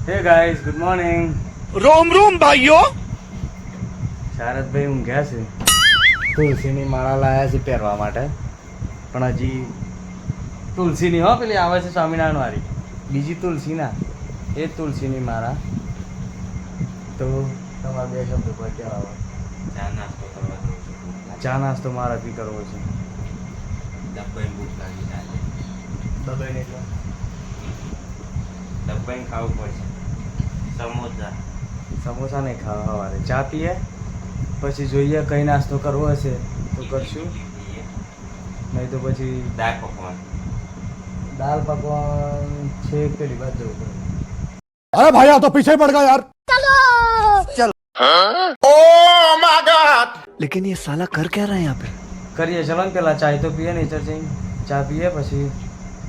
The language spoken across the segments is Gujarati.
હે ગાઈઝ ગુડ મોર્નિંગ. रोम रोम भाइयों. શારદભાઈ ઊંઘ્યા છે. તુલસીની માળા લાયા છે પહેરવા માટે, પણ હજી તુલસીની હો પેલી આવે છે સ્વામિનારાયણ વાળી, બીજી તુલસી ના, એ જ તુલસીની માળા. તો તમારે બે શબ્દ પર કહેવા ચા નાસ્તો કરવા જવું છું. ચા નાસ્તો મારે બી કરવો છે. ડબ્બાઈ ભૂખ લાગી જાય. દબાઈને એટલે ડબ્બાઈ ખાવું પડશે. સમોસા સમોસા નહીં ખાવા સવારે, ચા પીએ પછી જોઈએ કઈ નાસ્તો કરવો હશે તો કરશું, નહીં તો પછી દાળ પકવાન. દાલ પકવાન છે પેલી બાજુ જવું પડે. अरे भाई तो पीछे पड़ गया यार. लेकिन ये साला कर क्या रहा है यहाँ पे. કરીએ ચલો ને, પેલા ચાય તો પીએ નહીં ચર્ચિંગ, ચા પીએ પછી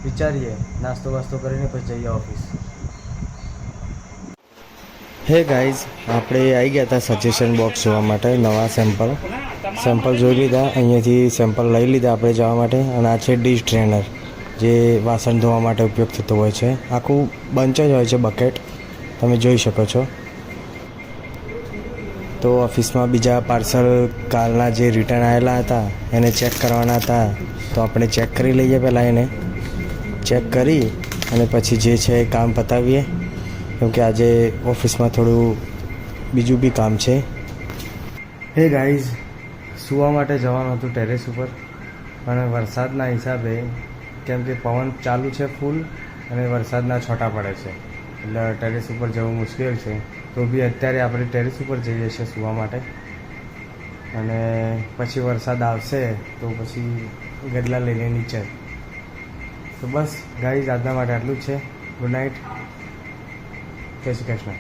વિચારીએ નાસ્તો વાસ્તો કરીને પછી જઈએ ઓફિસ. હે ગાઈઝ, આપણે આવી ગયા હતા સજેશન બોક્સ જોવા માટે, નવા સેમ્પલ જોઈ લીધા, અહીંયાથી સેમ્પલ લઈ લીધા આપણે જવા માટે. અને આ છે ડીશ ટ્રેનર, જે વાસણ ધોવા માટે ઉપયોગ થતો હોય છે. આખું બંચ જ હોય છે, બકેટ તમે જોઈ શકો છો. તો ઓફિસમાં બીજા પાર્સલ કાલના જે રિટર્ન આવેલા હતા એને ચેક કરવાના હતા, તો આપણે ચેક કરી લઈએ. પહેલાં એને ચેક કરી અને પછી જે છે એ કામ પતાવીએ, કેમકે આજે ઓફિસમાં થોડું બીજું બી કામ છે. હે ગાઈઝ, સૂવા માટે જવાનું હતું ટેરેસ ઉપર, પણ વરસાદના હિસાબે, કેમ કે પવન ચાલુ છે ફૂલ અને વરસાદના છોટા પડે છે, એટલે ટેરેસ ઉપર જવું મુશ્કેલ છે. તો બી અત્યારે આપણે ટેરેસ ઉપર જઈએ છીએ સૂવા માટે, અને પછી વરસાદ આવશે તો પછી ગદલા લઈને નીચે. તો બસ ગાઈઝ, આજના માટે આટલું જ છે. ગુડ નાઇટ, જય શ્રી કૃષ્ણ.